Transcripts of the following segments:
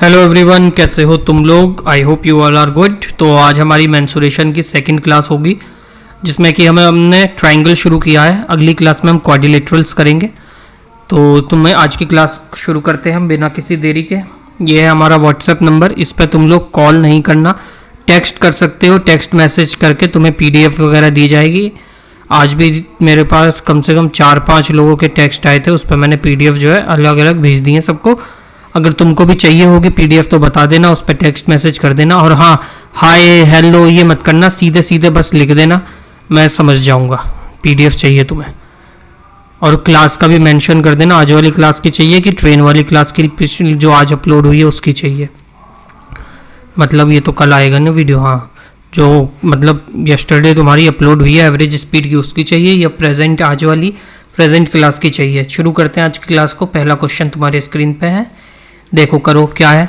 Hello everyone, कैसे हो तुम लोग। I hope you all are good. तो आज हमारी मेंसुरेशन की सेकंड क्लास होगी जिसमें कि हमने ट्रायंगल शुरू किया है। अगली क्लास में हम क्वाड्रिलेटरल्स करेंगे। तो तुम्हें आज की क्लास शुरू करते हैं हम बिना किसी देरी के। ये है हमारा व्हाट्सएप नंबर, इस पर तुम लोग कॉल नहीं करना, टेक्स्ट कर सकते हो। टेक्स्ट मैसेज करके तुम्हें PDF वगैरह दी जाएगी। आज भी मेरे पास कम से कम 4-5 लोगों के टेक्स्ट आए थे, उस पर मैंने PDF जो है अलग अलग भेज दिए सबको। अगर तुमको भी चाहिए होगी PDF तो बता देना, उस पर टेक्स्ट मैसेज कर देना। और हाँ, हाय हेलो ये मत करना, सीधे सीधे बस लिख देना, मैं समझ जाऊंगा PDF चाहिए तुम्हें। और क्लास का भी मेंशन कर देना, आज वाली क्लास की चाहिए कि ट्रेन वाली क्लास की पिछली जो आज अपलोड हुई है उसकी चाहिए। मतलब ये तो कल आएगा ना वीडियो, हाँ, जो मतलब यस्टरडे तुम्हारी अपलोड हुई है एवरेज स्पीड की उसकी चाहिए, या प्रेजेंट आज वाली प्रेजेंट क्लास की चाहिए। शुरू करते हैं आज की क्लास को। पहला क्वेश्चन तुम्हारे स्क्रीन पे है, देखो करो क्या है।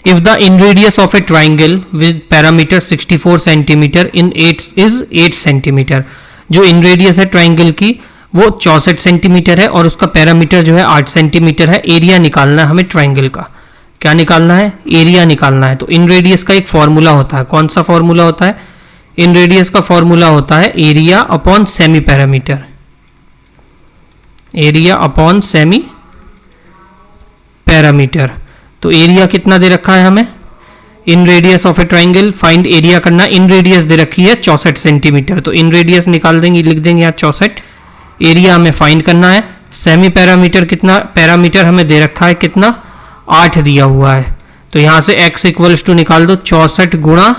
If the in radius of a triangle with parameter 64 centimetre in 8 centimetre. जो इन रेडियस है ट्राइंगल की वो 64 सेंटीमीटर है और उसका पैरामीटर जो है 8 सेंटीमीटर है। एरिया निकालना है हमें ट्राइंगल का। क्या निकालना है? एरिया निकालना है। तो इन रेडियस का एक फॉर्मूला होता है। कौन सा फॉर्मूला होता है? इन रेडियस का फॉर्मूला होता है area upon semi parameter. Area upon semi parameter. तो एरिया कितना दे रखा है हमें? Inradius of a triangle, find area करना। इन रेडियस दे रखी है 64 सेंटीमीटर, तो इन रेडियस निकाल देंगे, लिख देंगे यहाँ 64। एरिया हमें फाइंड करना है। सेमी पैरामीटर कितना? पैरामीटर हमें दे रखा है कितना? 8 दिया हुआ है। तो यहाँ से x इक्वल्स टू निकाल दो, 64 गुणा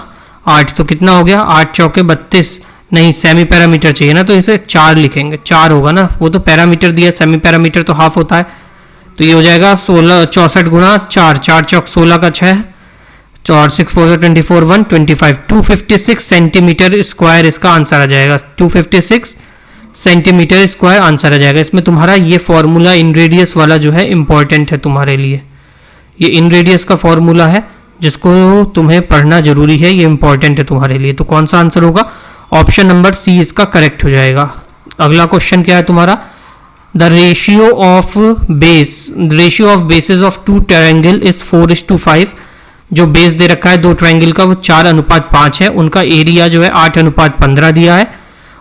8, तो कितना हो गया? 8 चौके 32। नहीं, सेमी पैरामीटर चाहिए ना, तो इसे 4 लिखेंगे, 4 होगा ना, वो तो पैरामीटर दिया, सेमी पैरामीटर तो हाफ होता है। तो ये हो जाएगा 16, 64 गुणा 4, 4 चौक 16 का 6, 4 6 4 24 1 25, 256 सेंटीमीटर स्क्वायर इसका आंसर आ जाएगा। 256 सेंटीमीटर स्क्वायर आंसर आ जाएगा। इसमें तुम्हारा ये फॉर्मूला इन रेडियस वाला जो है इंपॉर्टेंट है तुम्हारे लिए। ये इन रेडियस का फॉर्मूला है जिसको तुम्हें पढ़ना जरूरी है, ये इंपॉर्टेंट है तुम्हारे लिए। तो कौन सा आंसर होगा? ऑप्शन नंबर सी इसका करेक्ट हो जाएगा। अगला क्वेश्चन क्या है तुम्हारा? The ratio of bases of 2 triangle is 4:5। जो बेस दे रखा है 2 ट्रायंगल का वो 4:5 है। उनका एरिया जो है 8:15 दिया है।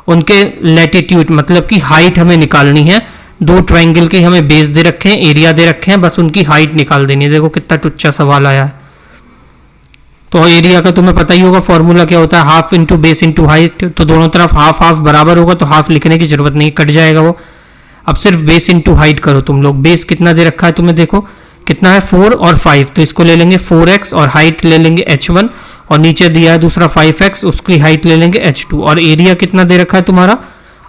उनके लैटिट्यूड मतलब कि हाइट हमें निकालनी है। 2 ट्रायंगल के हमें बेस दे रखे हैं, एरिया दे रखे हैं, बस उनकी हाइट निकाल देनी है। देखो कितना टुच्चा सवाल आया है। तो एरिया का तुम्हें पता ही होगा फॉर्मूला क्या होता है, half into base into height. तो दोनों तरफ हाफ हाफ बराबर होगा, तो हाफ लिखने की जरूरत नहीं, कट जाएगा वो। अब सिर्फ बेस इंटू हाइट करो तुम लोग। बेस कितना दे रखा है तुम्हें, देखो कितना है, 4 और 5, तो इसको ले लेंगे 4x और हाइट ले लेंगे h1, और नीचे दिया है दूसरा 5x, उसकी हाइट ले लेंगे h2। और एरिया कितना दे रखा है तुम्हारा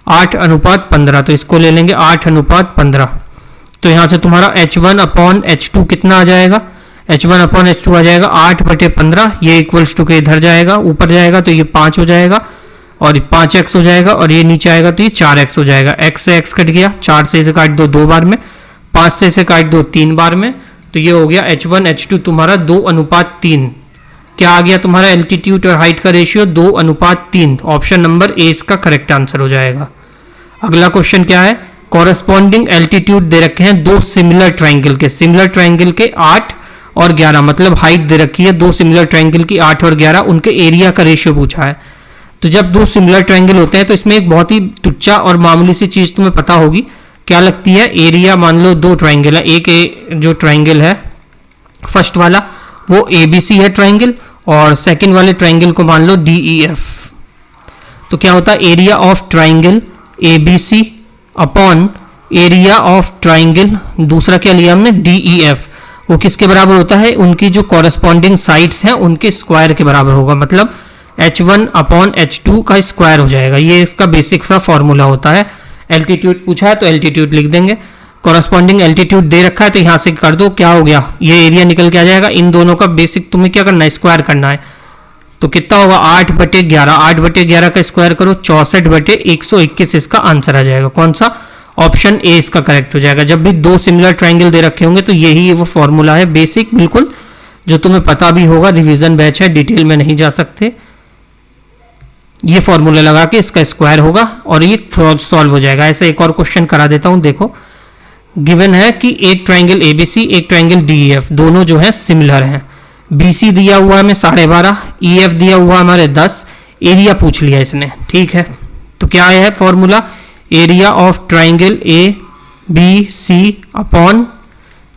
8:15, तो इसको ले लेंगे 8:15। तो यहाँ से तुम्हारा h1/h2 कितना आ जाएगा? h1/h2 आ जाएगा 8/15। ये इक्वल्स टू के इधर जाएगा, ऊपर जाएगा तो ये 5 हो जाएगा, और 5x हो जाएगा, और ये नीचे आएगा तो ये 4x हो जाएगा। x से x कट गया, 4 से इसे काट दो 2 बार में, 5 से इसे काट दो 3 बार में, तो ये हो गया h1 h2 तुम्हारा 2:3। क्या आ गया तुम्हारा? एल्टीट्यूड और हाइट का रेशियो 2:3। ऑप्शन नंबर ए इसका करेक्ट आंसर हो जाएगा। अगला क्वेश्चन क्या है? कॉरेस्पॉन्डिंग एल्टीट्यूड दे रखे हैं 2 सिमिलर ट्राइंगल के। सिमिलर ट्राइंगल के 8 और 11, मतलब हाइट दे रखी है 2 सिमिलर ट्राइंगल की 8 और 11, उनके एरिया का रेशियो पूछा है। तो जब 2 सिमिलर ट्राइंगल होते हैं तो इसमें एक बहुत ही टुच्चा और मामूली सी चीज तुम्हें पता होगी, क्या लगती है? एरिया मान लो 2 ट्राइंगल है, एक जो ट्राइंगल है फर्स्ट वाला वो ABC है ट्राइंगल, और सेकंड वाले ट्राइंगल को मान लो DEF। तो क्या होता है? Area of triangle ABC upon area of triangle दूसरा क्या लिया हमने DEF, वो किसके बराबर होता है? उनकी जो कॉरेस्पॉन्डिंग साइड्स हैं उनके स्क्वायर के बराबर होगा। मतलब h1/h2 का स्क्वायर हो जाएगा। ये इसका बेसिक सा फॉर्मूला होता है। एल्टीट्यूड पूछा है तो एल्टीट्यूड लिख देंगे। कॉरेस्पॉन्डिंग एल्टीट्यूड दे रखा है तो यहाँ से कर दो, क्या हो गया? ये एरिया निकल के आ जाएगा। इन दोनों का बेसिक तुम्हें क्या करना है? स्क्वायर करना है। तो कितना होगा? 8/11। 8/11 का स्क्वायर करो, 64/121 इसका आंसर आ जाएगा। कौन सा? ऑप्शन ए इसका करेक्ट हो जाएगा। जब भी 2 सिमिलर ट्राइंगल दे रखे होंगे तो यही वो फॉर्मूला है बेसिक, बिल्कुल जो तुम्हें पता भी होगा। रिवीजन बैच है, डिटेल में नहीं जा सकते। ये फॉर्मूला लगा के इसका स्क्वायर होगा और ये सॉल्व हो जाएगा। ऐसा एक और क्वेश्चन करा देता हूं, देखो गिवन है कि एक ट्राइंगल एबीसी एक ट्राइंगल डीईएफ दोनों जो है सिमिलर हैं। बीसी दिया हुआ है हमें 12.5, ईएफ दिया हुआ हमारे 10, एरिया पूछ लिया इसने। ठीक है, तो क्या है formula, area of triangle A B C upon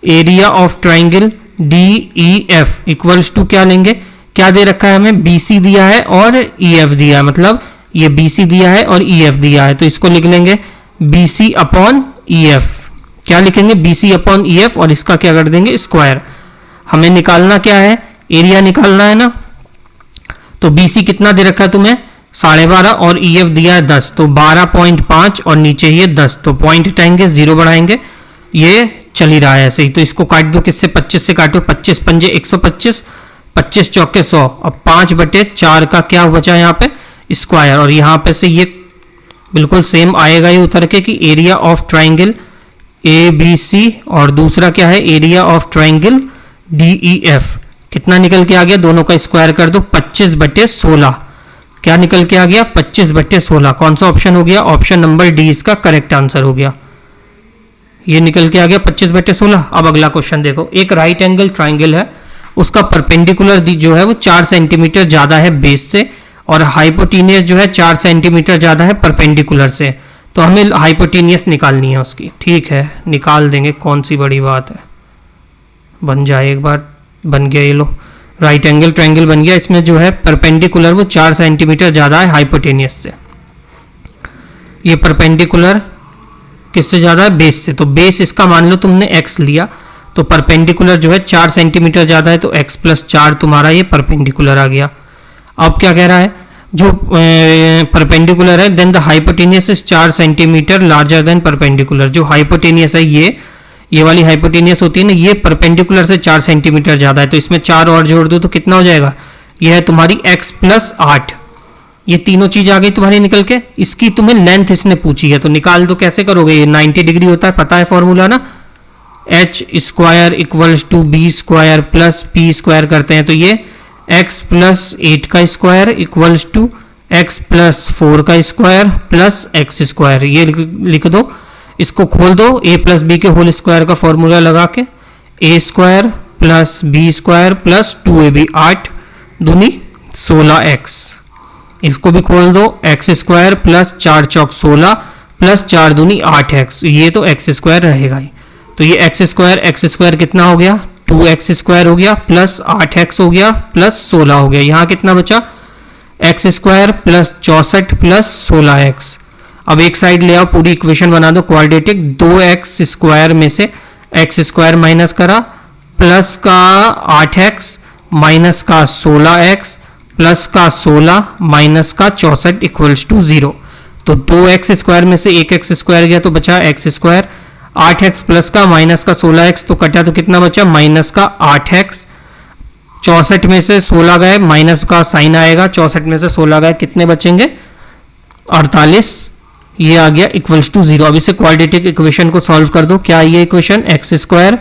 area of triangle D E F equals to क्या लेंगे, क्या दे रखा है हमें, बीसी दिया है और ईएफ दिया है, मतलब ये बीसी दिया है और ईएफ दिया है, तो इसको लिख लेंगे बीसी अपॉन ईएफ। क्या लिखेंगे, बीसी अपॉन ईएफ और इसका क्या कर देंगे स्क्वायर। हमें निकालना क्या है, एरिया निकालना है ना, तो बीसी कितना दे रखा है तुम्हें 12.5 और ईएफ दिया है 10, तो 12.5 और नीचे ये 10, तो पॉइंट हटाएंगे 0 बढ़ाएंगे, ये चल ही रहा है ऐसे ही। तो इसको काट दो, किससे 25 से काटो, 25 पंजे 125, 25 चौके 100, अब 5/4 का क्या बचा यहाँ पे स्क्वायर, और यहाँ पे से ये बिल्कुल सेम आएगा ये उतर के कि area of triangle A B C और दूसरा क्या है area of triangle D E F. कितना निकल के आ गया, दोनों का स्क्वायर कर दो, 25/16। क्या निकल के आ गया 25/16। कौन सा ऑप्शन हो गया, ऑप्शन नंबर डी इसका करेक्ट आंसर हो गया। ये निकल के आ गया 25/16। अब अगला क्वेश्चन देखो, एक राइट एंगल ट्राइंगल है, उसका परपेंडिकुलर जो है वो 4 सेंटीमीटर ज्यादा है बेस से और हाइपोटेनियस जो है 4 सेंटीमीटर ज्यादा है परपेंडिकुलर से, तो हमें हाइपोटेनियस निकालनी है उसकी। ठीक है, निकाल देंगे, कौन सी बड़ी बात है, बन जाए एक बार, बन गया, ये लो राइट एंगल ट्राइंगल बन गया। इसमें जो है परपेंडिकुलर वो 4 सेंटीमीटर ज्यादा है हाइपोटेनियस से। ये परपेंडिकुलर किससे ज्यादा है, बेस से, तो बेस इसका मान लो तुमने x लिया, तो परपेंडिकुलर जो है 4 सेंटीमीटर ज्यादा है, तो x + 4 तुम्हारा ये परपेंडिकुलर आ गया। अब क्या कह रहा है, जो परपेंडिकुलर है then the hypotenuse is 4 centimetre larger than perpendicular. जो हाइपोटेनियस है ये वाली हाइपोटेनियस होती है ना, ये परपेंडिकुलर से 4 सेंटीमीटर ज्यादा है, तो इसमें 4 और जोड़ दो तो कितना हो जाएगा, ये है तुम्हारी x + 8। ये तीनों चीज आ गई तुम्हारी निकल के। इसकी तुम्हें लेंथ इसने पूछी है, तो निकाल दो, कैसे करोगे, ये 90 डिग्री होता है, पता है फॉर्मूला ना, h² = b² + p² करते हैं, तो ये x + 8 का स्क्वायर इक्वल्स टू x + 4 का स्क्वायर प्लस x²। ये लिख दो, इसको खोल दो, a + b के होल स्क्वायर का फॉर्मूला लगा के, a² + b² + 2ab, 8 दूनी 16x। इसको भी खोल दो, x² + 4 चौक 16 + 4 दूनी 8x, ये तो x² रहेगा ही। तो ये x² कितना हो गया, 2x² हो गया प्लस 8x हो गया प्लस 16 हो गया। यहाँ कितना बचा, x² + 64 + 16x। अब एक साइड ले आओ, पूरी इक्वेशन बना दो क्वाड्रेटिक। 2x² में से x² माइनस करा, प्लस का 8x माइनस का 16x प्लस का 16 माइनस का 64 इक्वल्स टू 0। तो 2x² में से 1x² गया तो बचा x², 8x प्लस का माइनस का 16x तो कटा, तो कितना बचा माइनस का 8x। 64 में से 16 गए, माइनस का साइन आएगा, 64 में से 16 गए, कितने बचेंगे 48। ये आ गया इक्वल्स टू 0। अब इसे क्वाड्रेटिक इक्वेशन को सॉल्व कर दो। क्या ये equation, x²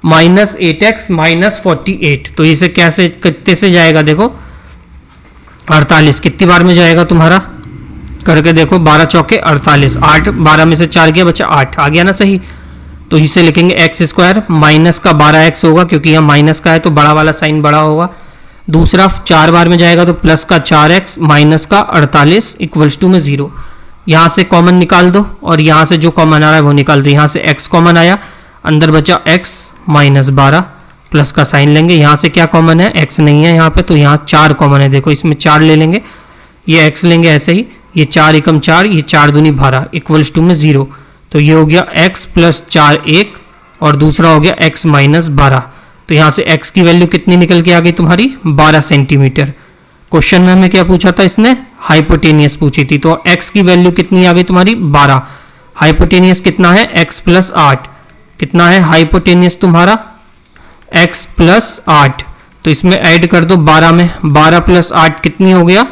minus 8x minus 48, तो इसे कैसे कितने से जाएगा, देखो 48 कितनी बार में जाएगा तुम्हारा, करके देखो, 12 चौके 48, 8 12 में से 4 गया बचा 8, आ गया ना सही। तो इसे लिखेंगे x² माइनस का 12x होगा, क्योंकि यहाँ माइनस का है तो बड़ा वाला साइन बड़ा होगा। दूसरा 4 बार में जाएगा तो प्लस का 4x माइनस का 48 इक्वल्स टू में 0। यहाँ से कॉमन निकाल दो और यहाँ से जो कॉमन आ रहा है वो निकाल दो। यहाँ से x कॉमन आया, अंदर बचा x माइनस 12, प्लस का साइन लेंगे। यहाँ से क्या कॉमन है, x नहीं है यहाँ पे, तो यहाँ 4 कॉमन है, देखो इसमें 4 ले लेंगे, ये x लेंगे ऐसे ही, ये 4 एकम 4, ये 4 दूनी 12 इक्वल्स टू में 0। तो ये हो गया x + 4 1 और दूसरा हो गया x माइनस 12। तो यहाँ से x की वैल्यू कितनी निकल के आ गई तुम्हारी 12 सेंटीमीटर। क्वेश्चन में हमें क्या पूछा था इसने, हाइपोटेनियस पूछी थी, तो x की वैल्यू कितनी आ गई तुम्हारी 12। हाइपोटेनियस कितना है x + 8, कितना है हाइपोटेनियस तुम्हारा x + 8, तो इसमें ऐड कर दो 12 में, 12 + 8 कितनी हो गया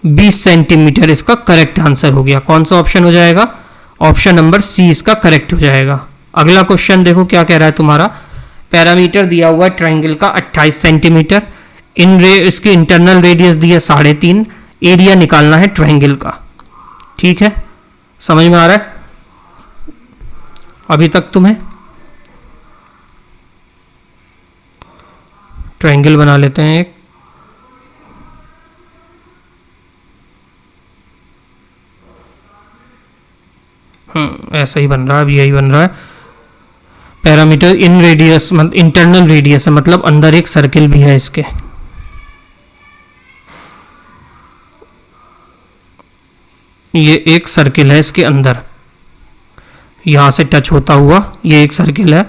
20 सेंटीमीटर। इसका करेक्ट आंसर हो गया। कौन सा ऑप्शन हो जाएगा, ऑप्शन नंबर सी इसका करेक्ट हो जाएगा। अगला क्वेश्चन देखो क्या कह रहा है तुम्हारा, पैरामीटर दिया हुआ है ट्राइंगल का 28 सेंटीमीटर, इसकी इंटरनल रेडियस दी है 3.5, एरिया निकालना है ट्राइंगल का। ठीक है, समझ में आ रहा है अभी तक तुम्हें। ट्रायंगल बना लेते हैं एक। ऐसा ही बन रहा है, अब यही बन रहा है। पैरामीटर इन रेडियस मतलब इंटरनल रेडियस है, मतलब अंदर एक सर्किल भी है इसके। ये एक सर्किल है इसके अंदर, यहां से टच होता हुआ ये एक सर्किल है।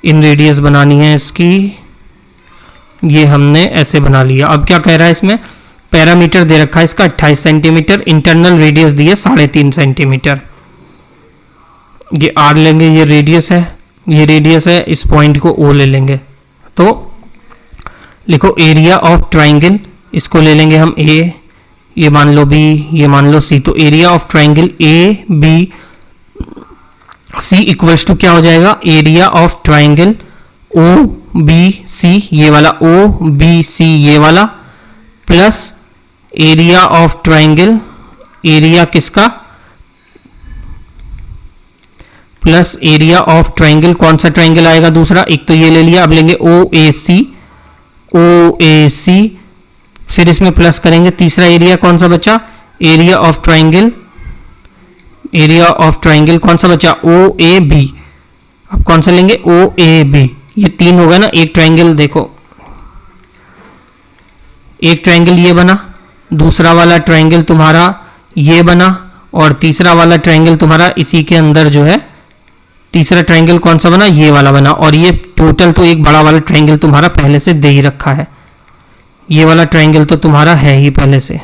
इन रेडियस बनानी है इसकी, ये हमने ऐसे बना लिया। अब क्या कह रहा है इसमें, पैरामीटर दे रखा है इसका 28 सेंटीमीटर, इंटरनल रेडियस दी है 3.5 सेंटीमीटर। ये आर लेंगे, ये रेडियस है, ये रेडियस है, इस पॉइंट को ओ ले लेंगे। तो लिखो एरिया ऑफ ट्राइंगल, इसको ले लेंगे हम ए, ये मान लो बी, ये मान लो सी। तो area of triangle A B C equals to क्या हो जाएगा, area of triangle O B C, ये वाला ओ बी सी ये वाला, plus area of triangle, area किसका, प्लस एरिया ऑफ ट्राइंगल, कौन सा ट्राइंगल आएगा दूसरा, एक तो ये ले लिया, अब लेंगे ओ ए सी, ओ ए सी, फिर इसमें प्लस करेंगे, तीसरा एरिया कौन सा बचा, area of triangle, area of triangle कौन सा बचा, ओ ए बी। अब कौन सा लेंगे, ओ ए बी। ये तीन होगा ना, एक ट्राइंगल देखो, एक ट्राइंगल ये बना, दूसरा वाला ट्राइंगल तुम्हारा ये बना, और तीसरा वाला ट्राइंगल तुम्हारा इसी के अंदर जो है, तीसरा ट्राइंगल कौन सा बना, ये वाला बना। और ये टोटल तो एक बड़ा वाला ट्राइंगल तुम्हारा पहले से दे ही रखा है, ये वाला ट्राइंगल तो तुम्हारा है ही पहले से।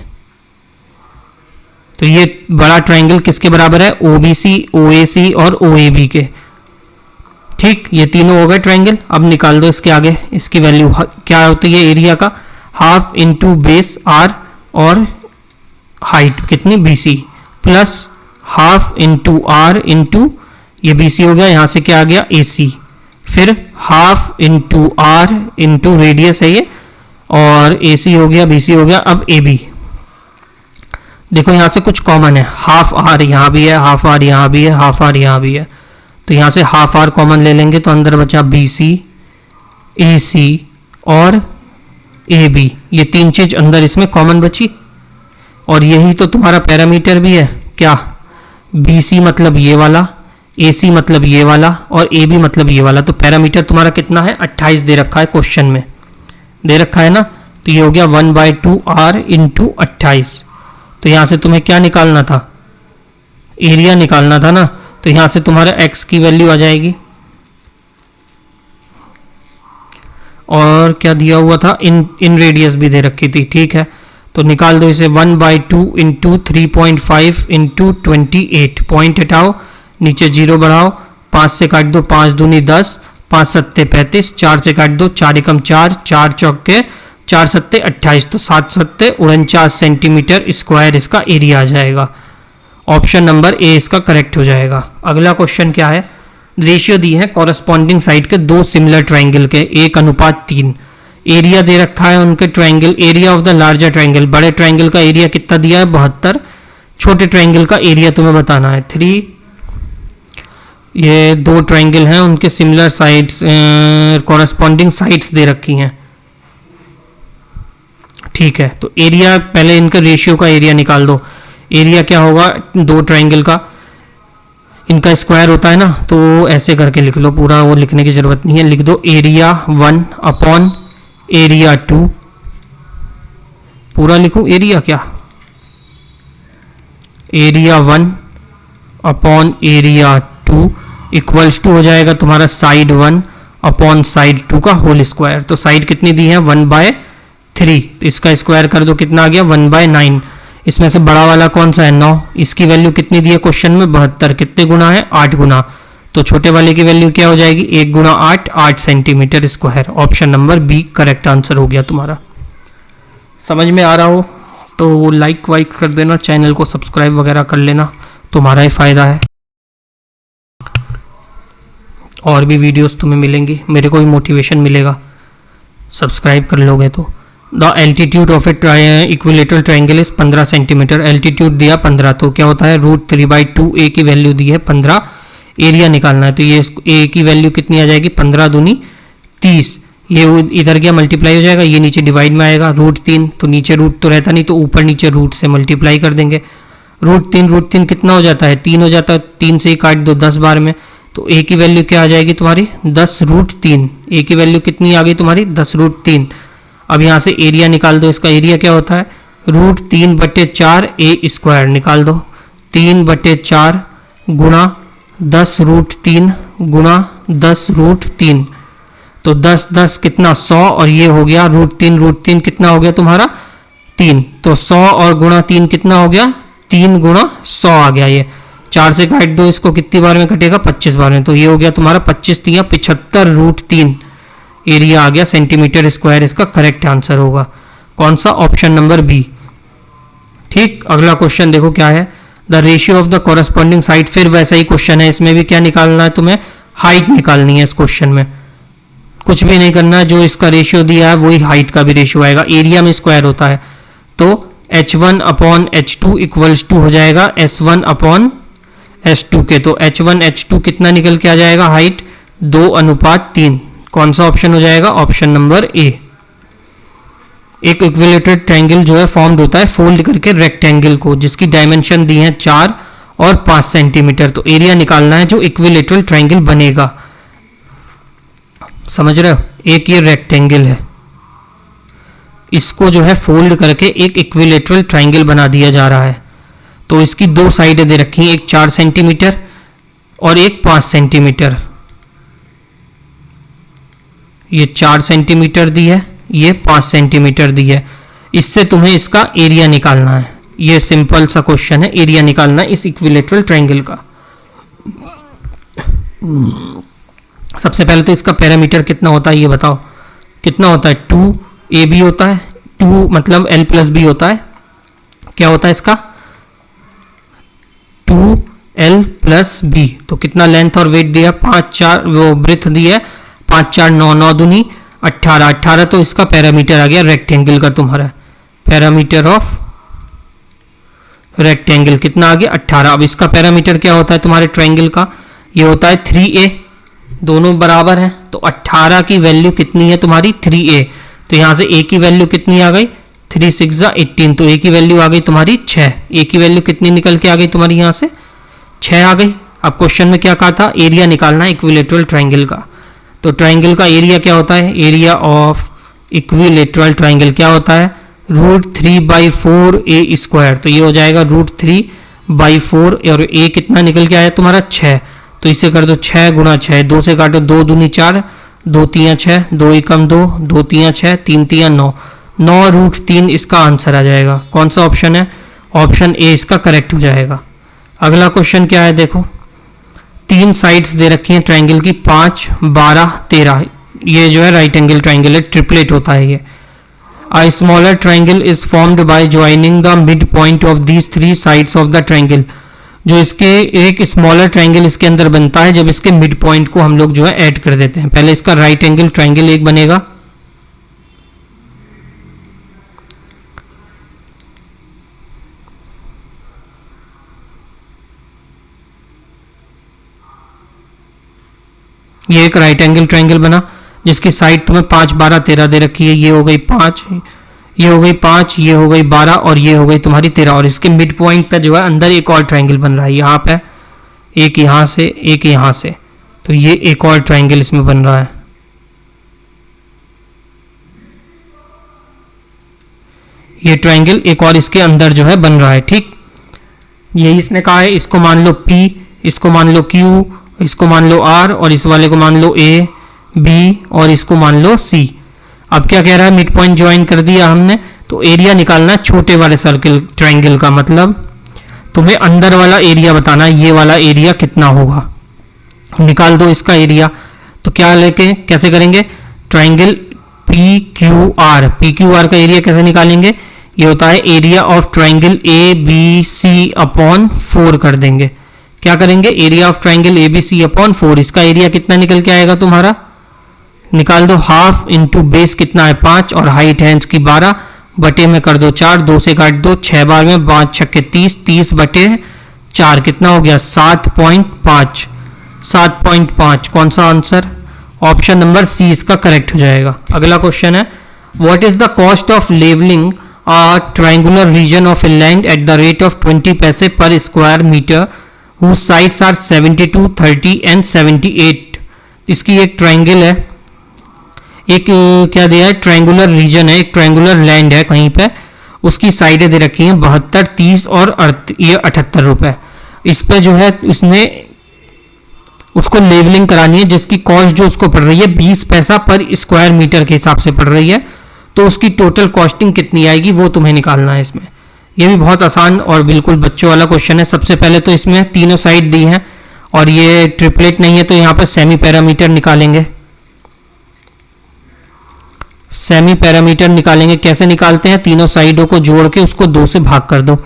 तो ये बड़ा ट्राइंगल किसके बराबर है, ओ बी सी, ओ ए सी और ओ ए बी के। ठीक, ये तीनों हो गए ट्राइंगल। अब निकाल दो इसके आगे, इसकी वैल्यू क्या होती है एरिया का, हाफ इंटू बेस आर और हाइट कितनी B C, plus half into r into ये बी सी हो गया, यहां से क्या आ गया ए सी, फिर half into r into radius है ये, और ए सी हो गया, बी सी हो गया। अब ए बी देखो, यहां से कुछ कॉमन है, हाफ आर यहां भी है, हाफ आर यहां भी है, हाफ आर यहां भी है, तो यहां से हाफ आर कॉमन ले लेंगे, तो अंदर बचा बी सी, ए सी और ए बी, ये तीन चीज अंदर इसमें कॉमन बची। और यही तो तुम्हारा पैरामीटर भी है, क्या, बी सी मतलब ये वाला, ए सी मतलब ये वाला और ए बी मतलब ये वाला। तो पैरामीटर तुम्हारा कितना है, 28 दे रखा है, क्वेश्चन में दे रखा है ना। तो ये हो गया 1/2 आर इंटू 28। तो यहां से तुम्हें क्या निकालना था, एरिया निकालना था ना। तो यहां से तुम्हारा x की वैल्यू आ जाएगी, और क्या दिया हुआ था, इन रेडियस भी दे रखी थी। ठीक है, तो निकाल दो इसे, 1/2 इंटू 3.5 इंटू 28, पॉइंट हटाओ, नीचे जीरो बढ़ाओ, 5 से काट दो, 5 दूनी 10, 5 सत्ते 35, 4 से काट दो, 4 एकम 4, 4 चौके 4 सत्ते 28, तो 7 सत्ते 49 सेंटीमीटर स्क्वायर इसका एरिया आ जाएगा। ऑप्शन नंबर ए इसका करेक्ट हो जाएगा। अगला क्वेश्चन क्या है, रेशियो दी है कॉरस्पॉन्डिंग साइड के दो सिमिलर ट्राइंगल के 1:3। एरिया दे रखा है उनके triangle, area of the larger triangle, बड़े ट्राइंगल का एरिया कितना दिया है 72, छोटे ट्राइंगल का एरिया तुम्हें बताना है 3। ये दो ट्राइंगल हैं, उनके सिमिलर साइड्स कॉरस्पॉन्डिंग साइड्स दे रखी हैं। ठीक है, तो एरिया पहले इनका रेशियो का एरिया निकाल दो। एरिया क्या होगा, दो ट्राइंगल का इनका स्क्वायर होता है ना, तो ऐसे करके लिख लो, पूरा वो लिखने की जरूरत नहीं है, लिख दो एरिया 1 अपॉन एरिया 2, पूरा लिखूं एरिया क्या, area 1 upon area 2 equals to हो जाएगा तुम्हारा साइड 1 अपॉन साइड 2 का होल स्क्वायर। तो साइड कितनी दी है 1/3, तो इसका स्क्वायर कर दो, कितना आ गया 1/9। इसमें से बड़ा वाला कौन सा है 9, इसकी वैल्यू कितनी दी है क्वेश्चन में 72, कितने गुना है 8 गुना, तो छोटे वाले की वैल्यू क्या हो जाएगी 1 गुना 8, 8 centimetre square. Option number B correct answer हो गया तुम्हारा। समझ में आ रहा हो तो लाइक वाइक कर देना, चैनल को सब्सक्राइब वगैरह कर लेना, तुम्हारा ही फायदा है। और भी वीडियोस तुम्हें मिलेंगी, मेरे को भी मोटिवेशन मिलेगा, सब्सक्राइब कर लोगे तो। The altitude of A equilateral triangle is 15 centimetre, altitude दिया 15, तो क्या होता है √3/2, ए की वैल्यू दी है 15, एरिया निकालना है, तो ये ए की वैल्यू कितनी आ जाएगी 15 दूनी 30, ये इधर गया मल्टीप्लाई हो जाएगा, ये नीचे डिवाइड में आएगा। √3 तो नीचे रूट तो रहता नहीं, तो ऊपर नीचे रूट से मल्टीप्लाई कर देंगे। √3 कितना हो जाता है? 3 हो जाता है। 3 से ही काट दो 10 बार में, तो a की वैल्यू क्या आ जाएगी तुम्हारी? 10√3। a की वैल्यू कितनी आ गई तुम्हारी? 10√3। अब यहाँ से एरिया निकाल दो। इसका एरिया क्या होता है? √3/4 a² निकाल दो। 3/4 गुणा 10√3 गुणा 10√3, तो 10 कितना? 100, और ये हो गया √3 कितना हो गया तुम्हारा? 3। तो 100 और गुणा 3 कितना हो गया? 3 गुणा 100 आ गया। ये 4 से काट दो इसको, कितनी बार में कटेगा? 25 बार में। तो ये हो गया तुम्हारा 25×3 75√3 एरिया आ गया सेंटीमीटर स्क्वायर। इसका करेक्ट आंसर होगा कौन सा? Option number B. ठीक, अगला क्वेश्चन देखो क्या है। The ratio of the corresponding side, फिर वैसा ही क्वेश्चन है। इसमें भी क्या निकालना है तुम्हें? हाइट निकालनी है। इस क्वेश्चन में कुछ भी नहीं करना है, जो इसका रेशियो दिया है वही हाइट का भी रेशियो आएगा। एरिया में स्क्वायर होता है, तो h1/h2 इक्वल्स टू हो जाएगा s1/s2 के। तो h1/h2 कितना निकल के आ जाएगा? हाइट 2:3। कौन सा ऑप्शन हो जाएगा? Option number A. एक इक्विलेटरल ट्रायंगल जो है फॉर्म्ड होता है फोल्ड करके रेक्टेंगल को, जिसकी डायमेंशन दी है 4 और 5 सेंटीमीटर। तो एरिया निकालना है जो इक्विलेटरल ट्रायंगल बनेगा। समझ रहे हो? एक ये रेक्टेंगल है, इसको जो है फोल्ड करके एक इक्विलेटरल ट्रायंगल बना दिया जा रहा है। तो इसकी दो साइडें दे रखी हैं, एक 4 सेंटीमीटर और एक 5 सेंटीमीटर। ये 4 सेंटीमीटर दी है, ये 5 सेंटीमीटर दी है। इससे तुम्हें इसका एरिया निकालना है। ये सिंपल सा क्वेश्चन है, एरिया निकालना है इस इक्विलेटरल ट्रायंगल का। सबसे पहले तो इसका पैरामीटर कितना होता है ये बताओ। कितना होता है? 2ab होता है। 2 मतलब l+b होता है। क्या होता है इसका? 2l+b। तो कितना लेंथ और वेट दिया? 5-4 वो ब्रेथ दी है, 5-4 9 9 दूनी 18 18। तो इसका पैरामीटर आ गया रेक्टेंगल का तुम्हारा। पैरामीटर ऑफ रेक्टेंगल कितना आ गया? 18। अब इसका पैरामीटर क्या होता है तुम्हारे ट्रायंगल का? ये होता है 3a। दोनों बराबर हैं, तो 18 की वैल्यू कितनी है तुम्हारी? 3a। तो यहां से a की वैल्यू कितनी आ गई? 3 6 18। तो a की वैल्यू आ गई तुम्हारी 6। a की वैल्यू कितनी निकल के आ गई तुम्हारी? यहां से 6 आ गई। अब क्वेश्चन में क्या कहा था? एरिया निकालना है इक्विलेटरल ट्रायंगल का। तो ट्रायंगल का एरिया क्या होता है? एरिया ऑफ इक्विलेटरल ट्रायंगल क्या होता है? √3/4 a²। तो ये हो जाएगा √3/4, और a कितना निकल के आया तुम्हारा? 6। तो इसे कर दो 6 गुणा 6, 2 से काटो 2 दूनी 4, 2 3 6, 2 एकम 2, 2 3 6, 3 3 9, 9√3 इसका आंसर आ जाएगा। कौन सा ऑप्शन है? ऑप्शन ए इसका करेक्ट हो जाएगा। अगला क्वेश्चन क्या है देखो। 3 साइड्स दे रखी हैं ट्रायंगल की, 5 12 13। ये जो है राइट एंगल ट्रायंगल है, ट्रिपलेट होता है ये। A smaller triangle is formed by joining the midpoint of these 3 sides of the triangle। जो इसके एक स्मॉलर ट्रायंगल इसके अंदर बनता है जब इसके मिड पॉइंट को हम लोग जो है ऐड कर देते हैं। पहले इसका राइट एंगल ट्रायंगल एक बनेगा, ये एक राइट एंगल ट्रायंगल बना जिसकी साइड तुम्हें 5 12 13 दे रखी है। ये हो गई 5, ये हो गई 5, ये हो गई 12 और ये हो गई तुम्हारी 13। और इसके मिड पॉइंट पे जो है अंदर एक और ट्रायंगल बन रहा है। यहाँ पे एक यहाँ से, एक यहाँ से, तो ये एक और ट्रायंगल इसमें बन रहा है। ये ट्रायंगल एक और इसके अंदर जो है बन रहा है। ठीक, यही इसने कहा है। इसको मान लो P, इसको मान लो Q, इसको मान लो R, और इस वाले को मान लो A B, और इसको मान लो C। अब क्या कह रहा है? मिड पॉइंट ज्वाइन कर दिया हमने, तो एरिया निकालना छोटे वाले सर्कल ट्रायंगल का। मतलब तुम्हें अंदर वाला एरिया बताना है, ये वाला एरिया कितना होगा। निकाल दो इसका एरिया। तो क्या लेके कैसे करेंगे? ट्रायंगल PQR, PQR का एरिया कैसे निकालेंगे? ये होता है एरिया ऑफ ट्रायंगल ABC/4 कर देंगे। क्या करेंगे? Area of triangle ABC/4। इसका एरिया कितना निकल के आएगा तुम्हारा? निकाल दो। हाफ इंटू बेस कितना है? 5, और हाइट है इसकी 12, बटे में कर दो 4, 2 से काट दो 6 बार में, 5 छक्के 30, 30/4 कितना हो गया? 7.5। 7.5 कौन सा आंसर? ऑप्शन नंबर सी इसका करेक्ट हो जाएगा। अगला क्वेश्चन है, what is the cost of levelling a triangular region of a land at the rate of 20 paise per square metre whose sides are 72, 30 and 78। इसकी एक ट्रायंगल है, एक क्या दिया है, ट्रायंगुलर रीजन है, एक ट्रायंगुलर लैंड है कहीं पे, उसकी साइडें दे रखी हैं 72, 30 और ये 78 रुपए। इस पे जो है उसने उसको लेवलिंग करानी है, जिसकी कॉस्ट जो उसको पड़ रही है 20 पैसा पर स्क्वायर मीटर के हिसाब से पड़ रही है। तो उसकी टोटल कॉस्टिंग कितनी आएगी वो तुम्हें निकालना है इसमें। ये भी बहुत आसान और बिल्कुल बच्चों वाला क्वेश्चन है। सबसे पहले तो इसमें तीनों साइड दी हैं और ये ट्रिपलेट नहीं है तो यहाँ पर सेमी पैरामीटर निकालेंगे। सेमी पैरामीटर निकालेंगे, कैसे निकालते हैं, तीनों साइडों को जोड़ के उसको 2 से भाग कर दो।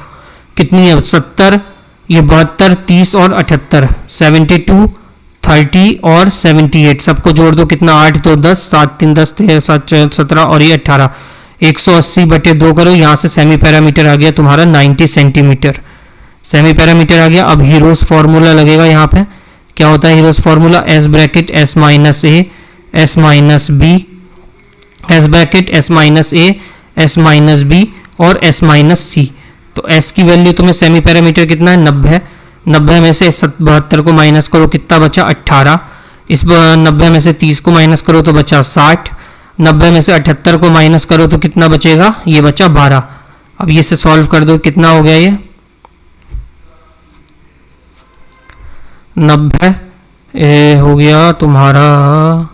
कितनी है, 70, ये 72, 30 और 78, 72, 30 और 78 सबको जोड़ दो, कितना, 8 2 10, 7 3 10, 13 7 14 17 और ये 18, 180/2 करो। यहाँ से सेमी पैरामीटर आ गया तुम्हारा 90 सेंटीमीटर। सेमी पैरामीटर आ गया। अब हीरोज फॉर्मूला लगेगा यहाँ पे। क्या होता है Hero's formula, S bracket S minus A S minus B, S bracket S minus A S minus B और एस माइनस सी। तो एस की वैल्यू तुम्हें सेमी पैरामीटर कितना है, 90। 90 में से 72 को माइनस करो, कितना बचा, 18। इस 90 में से 30 को माइनस करो तो बचा 60। 90 में से 78 को माइनस करो तो कितना बचेगा, ये बचा 12। अब ये से सॉल्व कर दो, कितना हो गया ये 90 हो गया तुम्हारा,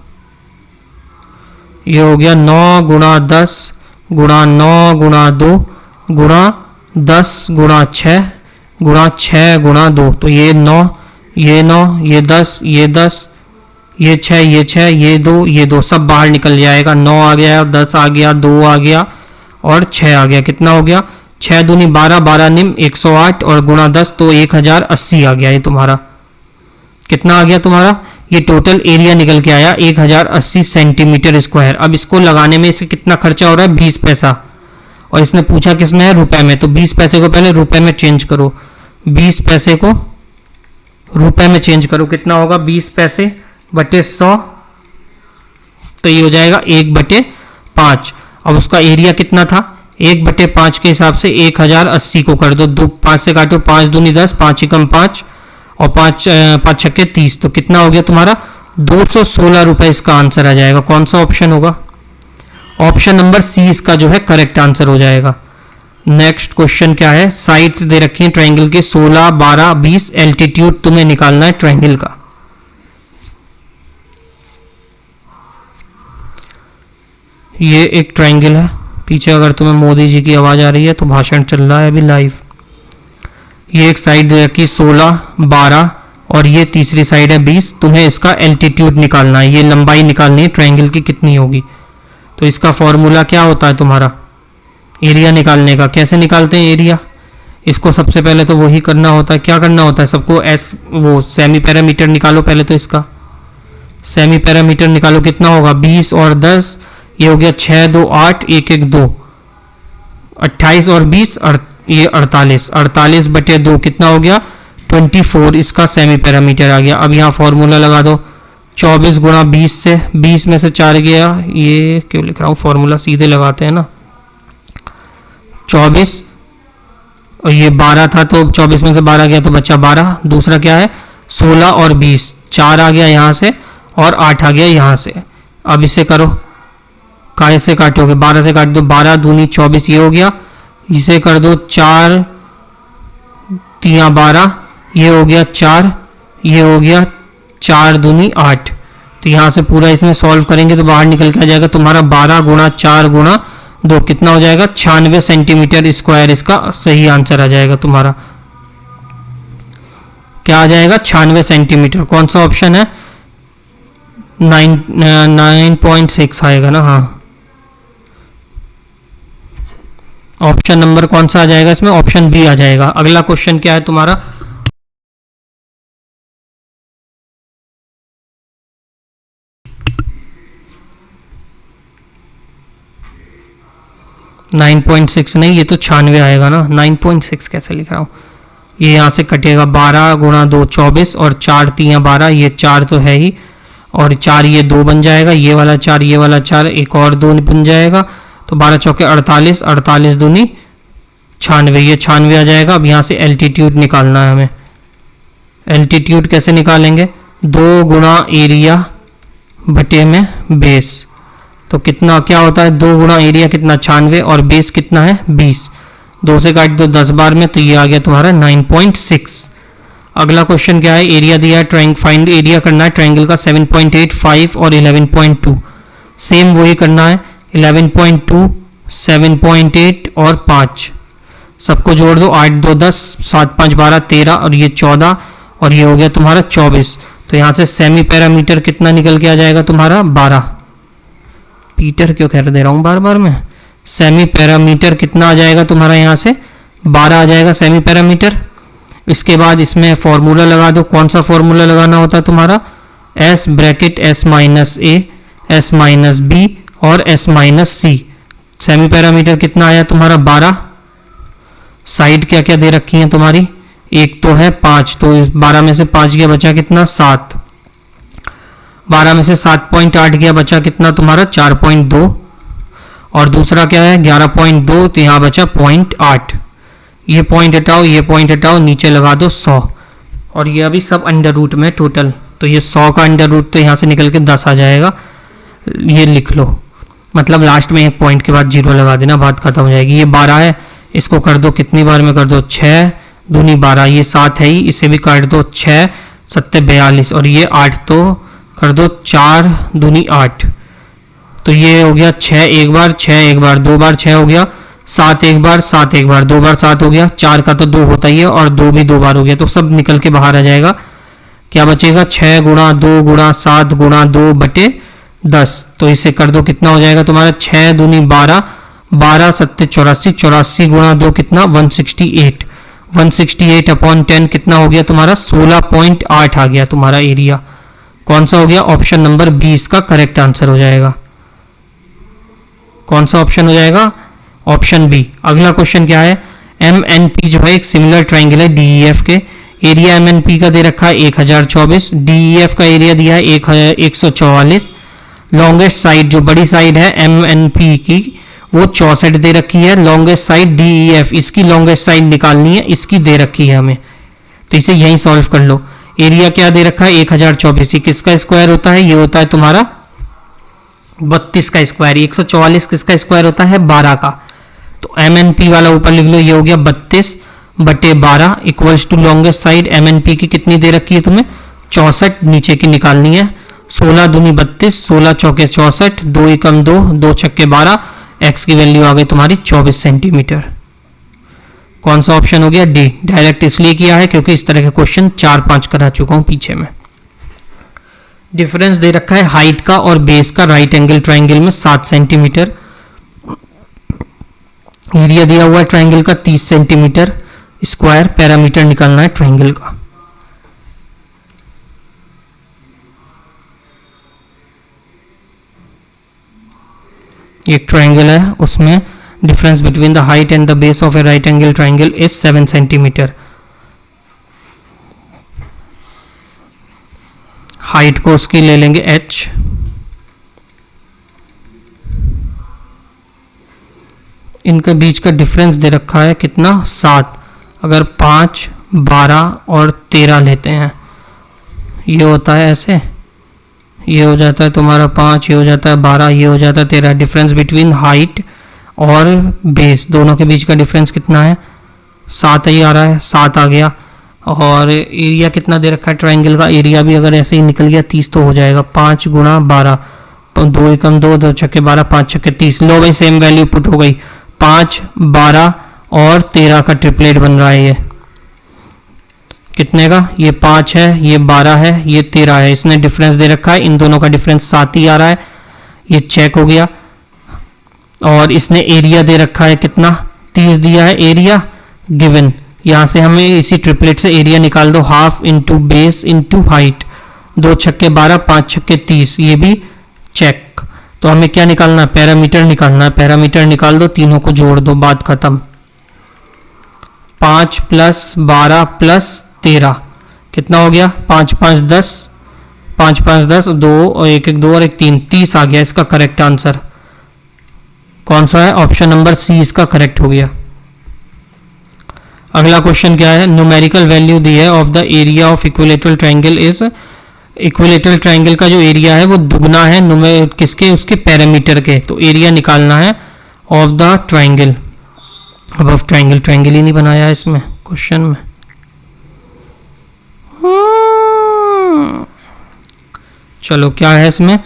ये हो गया 9 गुणा 10 गुणा 9 गुणा 2 गुणा 10 गुणा 6 गुणा 6 गुणा 2। तो ये 9 ये 9 ये 10 ये 10 ये 6 ये 6 ये 2 ये 2 सब बाहर निकल जाएगा। 9 आ गया, 10 आ गया, 2 आ गया और 6 आ गया। कितना हो गया, 6 दूनी 12, 12 निम 108 और गुणा 10 तो 1080 आ गया। ये तुम्हारा कितना आ गया तुम्हारा, ये टोटल एरिया निकल के आया 1080 सेंटीमीटर स्क्वायर। अब इसको लगाने में इसका कितना खर्चा हो रहा है, 20 पैसा। और इसने पूछा किस में है, रुपए में। तो 20 पैसे को पहले रुपए में चेंज करो, 20 पैसे को रुपए में चेंज करो। कितना होगा, 20 पैसे बटे 100, तो ये हो जाएगा 1/5। अब उसका एरिया कितना था, 1/5 के हिसाब से 1080 को कर दो, 5 से काटो, 5 दूनी 10, 5 एकम 5 और 5 छक्के 30। तो कितना हो गया तुम्हारा, 216 रुपए इसका आंसर आ जाएगा। कौन सा ऑप्शन होगा, ऑप्शन नंबर सी इसका जो है करेक्ट आंसर हो जाएगा। नेक्स्ट क्वेश्चन क्या है, साइड्स दे रखी है ट्रायंगल के 16, 12, 20, एल्टीट्यूड तुम्हें निकालना है ट्रायंगल का। ये एक ट्रायंगल है, पीछे अगर तुम्हें मोदी जी की आवाज आ रही है तो भाषण चल रहा है अभी लाइव। ये एक साइड दे रखी 16, 12 और ये तीसरी साइड है 20। तुम्हें इसका एल्टीट्यूड निकालना है, ये लंबाई निकालनी है ट्रायंगल की कितनी होगी। तो इसका फॉर्मूला क्या होता है तुम्हारा, एरिया निकालने का। कैसे निकालते हैं एरिया, इसको सबसे पहले तो वही करना होता है, क्या करना होता है सबको, वो सेमी पैरामीटर निकालो पहले। तो इसका सेमी पैरामीटर निकालो, कितना होगा, 20 और 10 ये हो गया 6 2 8 1 1 2, 28 और 20 ये 48, 48/2 कितना हो गया, 24 इसका सेमी पैरामीटर आ गया। अब यहाँ फॉर्मूला लगा दो, 24 गुणा 20 से, 20 में से 4 गया, ये क्यों लिख रहा हूँ, फॉर्मूला सीधे लगाते हैं ना। 24 और ये 12 था तो 24 में से 12 गया तो बचा 12। दूसरा क्या है, 16 और 20, 4 आ गया यहाँ से और 8 आ गया यहाँ से। अब इसे करो, काय से काटोगे, 12 से काट दो, 12 दूनी 24 ये हो गया। इसे कर दो 4 3 12 ये हो गया 4, ये हो गया 4 दूनी 8। तो यहाँ से पूरा इसमें सॉल्व करेंगे तो बाहर निकल के आ जाएगा तुम्हारा 12 गुणा 4 गुणा 2 कितना हो जाएगा, 96 सेंटीमीटर स्क्वायर इसका सही आंसर आ जाएगा तुम्हारा। क्या आ जाएगा, 96 सेंटीमीटर। कौन सा ऑप्शन है, 9.6 आएगा ना। हाँ, ऑप्शन नंबर कौन सा आ जाएगा इसमें, ऑप्शन बी आ जाएगा। अगला क्वेश्चन क्या है तुम्हारा, .6 नहीं, ये तो 96 आएगा ना। 9.6 कैसे लिख रहा हूँ, ये यहाँ से कटेगा 12 गुणा 2 24 और 4 3 12, ये 4 तो है ही और 4 ये 2 बन जाएगा, ये वाला 4 ये वाला 4 एक और 2 बन जाएगा, तो 12 चौके 48, 48 दूनी 96, ये 96 आ जाएगा। अब यहाँ से एल्टीट्यूड निकालना है हमें। एल्टीट्यूड कैसे निकालेंगे? 2 गुणा एरिया बटे में बेस, तो कितना क्या होता है 2 गुणा एरिया कितना 96 और बेस कितना है 20, 2 से काट दो 10 बार में, तो ये आ गया तुम्हारा 9.6। अगला क्वेश्चन क्या है? एरिया दिया है, ट्रायंगल फाइंड एरिया करना है ट्रायंगल का 7.8, 5 और 11.2। सेम वही करना है 11.2, 7.8 और 5 सबको जोड़ दो, 8 2 10, 7 5 12 13 और ये 14 और ये हो गया तुम्हारा 24। तो यहाँ से सेमी पैरामीटर कितना निकल के आ जाएगा तुम्हारा 12। पीटर क्यों कह दे रहा हूँ बार बार में। सेमी पैरामीटर कितना आ जाएगा तुम्हारा यहाँ से 12 आ जाएगा सेमी पैरामीटर। इसके बाद इसमें फॉर्मूला लगा दो। कौन सा फॉर्मूला लगाना होता है तुम्हारा? S bracket S minus A, S minus B और एस माइनस सी। सेमी पैरामीटर कितना आया तुम्हारा 12। साइड क्या क्या दे रखी है तुम्हारी? एक तो है 5, तो इस 12 में से 5 गया बचा कितना 7, 12 में से 7.8 गया बचा कितना तुम्हारा 4.2 और दूसरा क्या है 11.2, तो यहाँ बचा 0.8। ये पॉइंट हटाओ, ये पॉइंट हटाओ, नीचे लगा दो 100 और ये अभी सब अंडर रूट में टोटल, तो ये 100 का अंडर रूट तो यहाँ से निकल के 10 आ जाएगा। ये लिख लो, मतलब लास्ट में एक पॉइंट के बाद 0 लगा देना, बात खत्म हो जाएगी। ये 12 है, इसको कर दो कितनी बार में कर दो 6 दूनी 12, ये 7 है ही, इसे भी काट दो 6 7 42 और ये 8 तो कर दो 4 दूनी 8, तो ये हो गया 6 एक बार, 6 एक बार, 2 बार 6 हो गया, 7 एक बार, 7 एक बार, 2 बार 7 हो गया, 4 का तो 2 होता ही है और 2 भी 2 बार हो गया, तो सब निकल के बाहर आ जाएगा। क्या बचेगा 6 गुणा 2 गुणा 7 गुणा 2 बटे 10, तो इसे कर दो कितना हो जाएगा तुम्हारा 6 दूनी 12, 12 7 84, 84 गुणा 2 कितना 168, 168 अपॉन 10 कितना हो गया तुम्हारा 16.8 आ गया तुम्हारा एरिया। कौन सा हो गया? ऑप्शन नंबर 20 का करेक्ट आंसर हो जाएगा। कौन सा ऑप्शन हो जाएगा? Option B. अगला क्वेश्चन क्या है? एम एन पी जो है एक सिमिलर ट्राइंगल है डीईएफ के, एरिया एम एन पी का दे रखा है 1024, डीईएफ का एरिया दिया है 144, लॉन्गेस्ट साइड जो बड़ी साइड है एम एन पी की वो 64 दे रखी है, लॉन्गेस्ट साइड डीईएफ इसकी लॉन्गेस्ट साइड निकालनी है, इसकी दे रखी है हमें, तो इसे यहीं सॉल्व कर लो। एरिया क्या दे रखा है 1024, किसका स्क्वायर होता है? ये होता है तुम्हारा 32 का स्क्वायर, 144 किसका स्क्वायर होता है 12 का, तो एम एन पी वाला ऊपर लिख लो, ये हो गया 32 बटे 12 equals to longest side M N P की कितनी दे रखी है तुम्हें 64, नीचे की निकालनी है, 16 दूनी 32, 16 चौके 64, 2 एकम 2, 2 छक्के 12, एक्स की वैल्यू आ गई तुम्हारी 24 सेंटीमीटर। कौन सा ऑप्शन हो गया? डी। डायरेक्ट इसलिए किया है क्योंकि इस तरह के क्वेश्चन 4-5 करा चुका हूं पीछे में। डिफरेंस दे रखा है हाइट का और बेस का राइट एंगल ट्राइंगल में 7 सेंटीमीटर, एरिया दिया हुआ है ट्राइंगल का 30 सेंटीमीटर स्क्वायर, पैरामीटर निकालना है ट्राइंगल का। एक ट्राइंगल है उसमें difference between the height and the base of A right angle triangle is 7 centimetre. Height को उसकी ले लेंगे h, इनके बीच का डिफरेंस दे रखा है कितना 7, अगर 5 12 और 13 लेते हैं ये होता है ऐसे, ये हो जाता है तुम्हारा 5, ये हो जाता है 12, ये हो जाता है 13। डिफरेंस बिटवीन हाइट और बेस दोनों के बीच का डिफरेंस कितना है 7 ही आ रहा है, 7 आ गया। और एरिया कितना दे रखा है ट्राइंगल का, एरिया भी अगर ऐसे ही निकल गया 30 तो हो जाएगा 5 गुणा 12, 2 एकम 2, 2 छक्के 12, 5 छक्के 30। लो भाई सेम वैल्यू पुट हो गई, 5 12 और 13 का ट्रिपलेट बन रहा है। ये कितने का? ये 5 है, ये 12 है, ये 13 है, इसने डिफरेंस दे रखा है, इन दोनों का डिफरेंस 7 ही आ रहा है, ये चेक हो गया। और इसने एरिया दे रखा है कितना 30 दिया है एरिया गिवन, यहां से हमें इसी ट्रिपलेट से एरिया निकाल दो, half into base into height, 2 छक्के 12, 5 छक्के 30, ये भी चेक। तो हमें क्या निकालना है? पैरामीटर निकालना है, पैरामीटर निकाल दो, तीनों को जोड़ दो, बात खत्म। 5 + 12 + 13 कितना हो गया? 5 5 10, 5 5 10, 2 और 1 1 2 और 1 3, 30 आ गया इसका करेक्ट आंसर। कौन सा है? ऑप्शन नंबर सी इसका करेक्ट हो गया। अगला क्वेश्चन क्या है? न्यूमेरिकल वैल्यू दी है of the area of equilateral triangle is. Equilateral triangle का जो एरिया है वो दुगना है किसके? उसके पैरामीटर के। तो एरिया निकालना है ऑफ द ट्रायंगल। अब ऑफ ट्रायंगल, ट्रायंगल ही नहीं बनाया है इसमें क्वेश्चन में। चलो क्या है इसमें?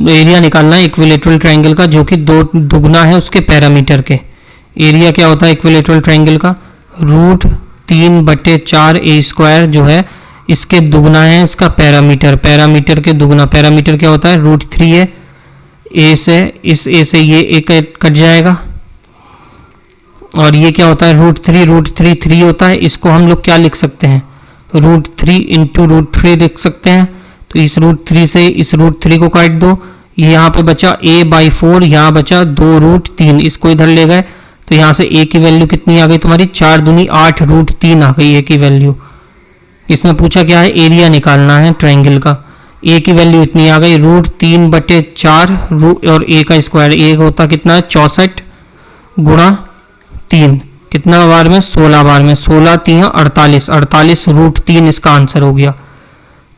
एरिया निकालना है इक्विलेटरल ट्रायंगल का जो कि दो दुगना है उसके पैरामीटर के। एरिया क्या होता है इक्विलेटरल ट्रायंगल का? √3/4 ए स्क्वायर जो है इसके दुगना है इसका पैरामीटर। पैरामीटर के दुगना, पैरामीटर क्या होता है? √3 है। ए से इस ए से ये एक कट जाएगा और ये क्या होता है? √3 3 होता है। इसको हम लोग क्या लिख सकते हैं? √3 इंटू √3 लिख सकते हैं। तो इस √3 से इस √3 को काट दो, ये यहाँ पे बचा a/4, यहाँ बचा 2√3, इसको इधर ले गए तो यहाँ से a की वैल्यु कितनी आ गई तुम्हारी? 4 दूनी 8 √3 आ गई a की वैल्यू। इसमें पूछा क्या है? एरिया निकालना है ट्रायंगल का। a की वैल्यू इतनी आ गई √3/4 और a का स्क्वायर, a होता कितना है? 64 गुणा 3, कितना बार में? 16 बार में। 16 3 48, 48 √3 इसका आंसर हो गया।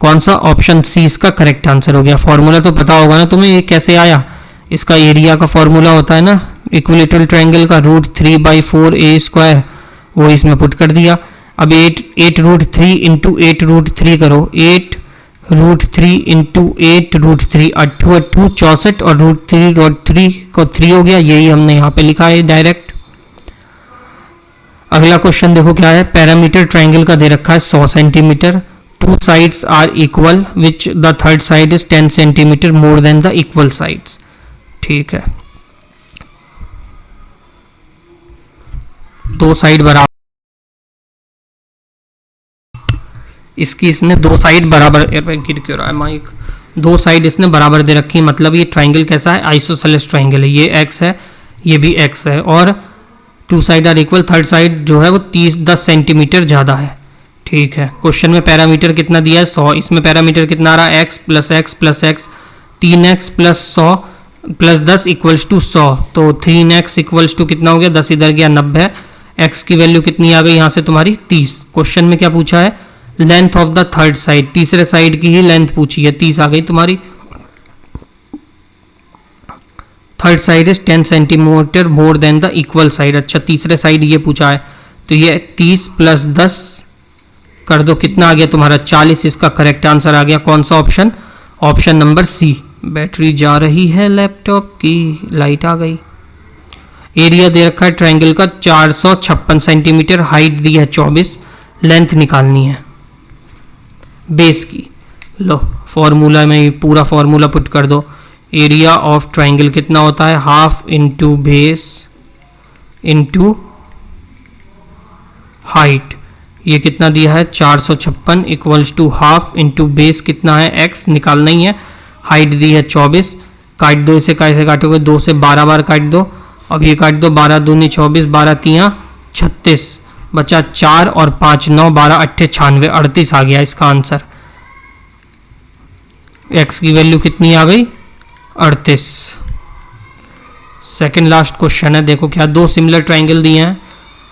कौन सा? ऑप्शन सी इसका करेक्ट आंसर हो गया। फॉर्मूला तो पता होगा ना तुम्हें, ये कैसे आया? इसका एरिया का फॉर्मूला होता है ना इक्विलेटरल ट्रायंगल का, √3/4 ए स्क्वायर, वो इसमें पुट कर दिया। अब 8√3 इंटू 8√3 करो, 8√3 इंटू 8√3, 8 8 64 और √3 को 3 हो गया। यही हमने यहाँ पे लिखा है डायरेक्ट। अगला क्वेश्चन देखो क्या है? पैरामीटर ट्रायंगल का दे रखा है 100 centimetre. 2 sides are equal which the third side is 10 centimeter more than the equal sides। ठीक है, दो साइड बराबर, इसकी इसने दो साइड बराबर, गिर क्यों रहा है माइक? दो साइड इसने बराबर दे रखी है, मतलब ये ट्रायंगल कैसा है? आइसोसेलेस ट्रायंगल है। ये x है, ये भी x है और 2 side are equal, third side जो है वो 10 सेंटीमीटर ज़्यादा है। ठीक है, क्वेश्चन में पैरामीटर कितना दिया है? 100। इसमें पैरामीटर कितना आ रहा है? x plus x plus x, 3x plus 100 plus 10 equals to 100। तो 3x इक्वल्स टू कितना हो गया? 10 इधर गया 90। x की वैल्यू कितनी आ गई यहाँ से तुम्हारी? 30। क्वेश्चन में क्या पूछा है? Length of the third side, तीसरे साइड की ही लेंथ पूछी है, 30 आ गई तुम्हारी। Third side is 10 centimetre more than the equal side. अच्छा, तीसरे साइड ये पूछा है, तो ये 30 प्लस 10 कर दो, कितना आ गया तुम्हारा? 40। इसका करेक्ट आंसर आ गया। कौन सा option? Option number C. Battery जा रही है लैपटॉप की, लाइट आ गई। एरिया दे रखा है ट्रायंगल का 456 सेंटीमीटर, हाइट दी है 24, लेंथ निकालनी है बेस की। लो फॉर्मूला में पूरा फॉर्मूला पुट कर दो। एरिया ऑफ ट्रायंगल कितना होता है? Half into base into height. ये कितना दिया है? 456 equals to half into base कितना है? x निकालना ही है। हाइट दी है 24, काट दो इसे, कैसे काटोगे? 2 से 12 बार काट दो। अब ये काट दो, 12 दूनी 24, 12 3 36, बचा 4 और 5 9, 12 8 96, 38 आ गया इसका आंसर। x की वैल्यू कितनी आ गई? 38। सेकेंड लास्ट क्वेश्चन है, देखो क्या, दो सिमिलर ट्राइंगल दिए हैं,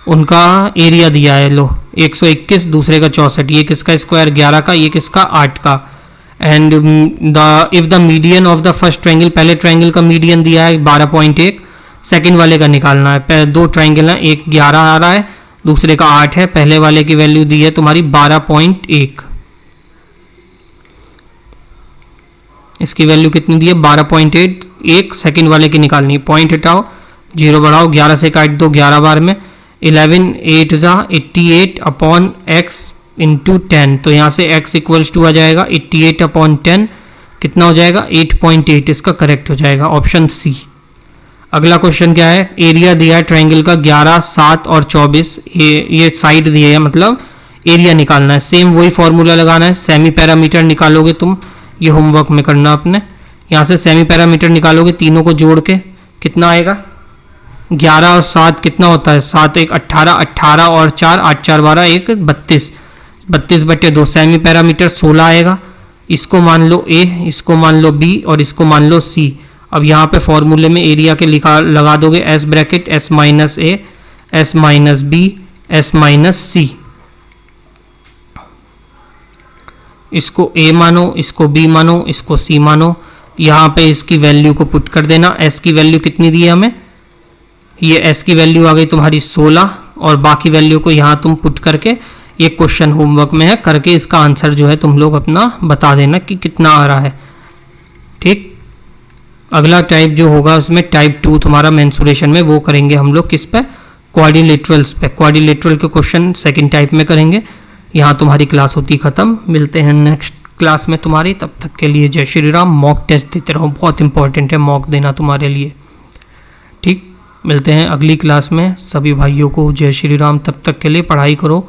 उनका एरिया दिया है। लो 121, दूसरे का 64, ये किसका स्क्वायर 11 का, ये किसका 8 का। And if the median of the first triangle, पहले ट्रायंगल का मीडियन दिया है 12.1, सेकंड वाले का निकालना है। दो ट्रायंगल हैं, एक 11 आ रहा है, दूसरे का 8 है। पहले वाले की वैल्यू दी है तुम्हारी 12.1, इसकी वैल्यू कितनी दी है? 12.8। एक सेकंड वाले की निकालनी है, पॉइंट हटाओ, 0 बढ़ाओ, 11 से काट दो 11 बार में। 11 8 88 अपॉन x इंटू 10, तो यहाँ से x इक्वल्स टू आ जाएगा 88 अपॉन 10, कितना हो जाएगा? 8.8, इसका करेक्ट हो जाएगा ऑप्शन सी। अगला क्वेश्चन क्या है? एरिया दिया है ट्रायंगल का 11 7 और 24, ये साइड दिए है, मतलब एरिया निकालना है। सेम वही फॉर्मूला लगाना है, सेमी पैरामीटर निकालोगे तुम, ये होमवर्क में करना अपने। यहाँ से सेमी पैरामीटर निकालोगे, तीनों को जोड़ के कितना आएगा? 11 और 7 कितना होता है? 7 1 18, 18 और 4 8 4 12, 1 32, 32/2। सेमी पैरामीटर 16 आएगा। इसको मान लो A, इसको मान लो B और इसको मान लो C। अब यहाँ पे फॉर्मूले में एरिया के लिखा लगा दोगे S bracket S minus A, S minus B, S minus C। इसको A मानो, इसको B मानो, इसको C मानो। यहाँ पे इसकी वैल्यू को पुट कर देना। S की वैल्यू कितनी दी है हमें, ये S की वैल्यू आ गई तुम्हारी 16 और बाकी वैल्यू को यहाँ तुम पुट करके, ये क्वेश्चन होमवर्क में है, करके इसका आंसर जो है तुम लोग अपना बता देना कि कितना आ रहा है। ठीक, अगला टाइप जो होगा उसमें टाइप 2 तुम्हारा मेंसुरेशन में, वो करेंगे हम लोग किस पे, क्वाड्रिलेटरल्स पे। क्वाड्रिलेटरल के क्वेश्चन सेकंड टाइप में करेंगे। यहाँ तुम्हारी क्लास होती खत्म। मिलते हैं नेक्स्ट क्लास में तुम्हारी, तब तक के लिए जय श्री राम। मॉक टेस्ट देते रहो, बहुत इंपॉर्टेंट है मॉक देना तुम्हारे लिए। ठीक, मिलते हैं अगली क्लास में। सभी भाइयों को जय श्री राम। तब तक के लिए पढ़ाई करो,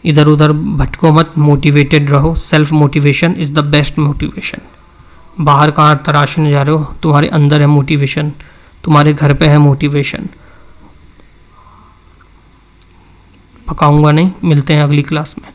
इधर उधर भटको मत, मोटिवेटेड रहो। Self motivation is the best motivation. बाहर कहाँ तराशने जा रहे हो, तुम्हारे अंदर है मोटिवेशन, तुम्हारे घर पे है मोटिवेशन। पकाऊंगा नहीं। मिलते हैं अगली क्लास में।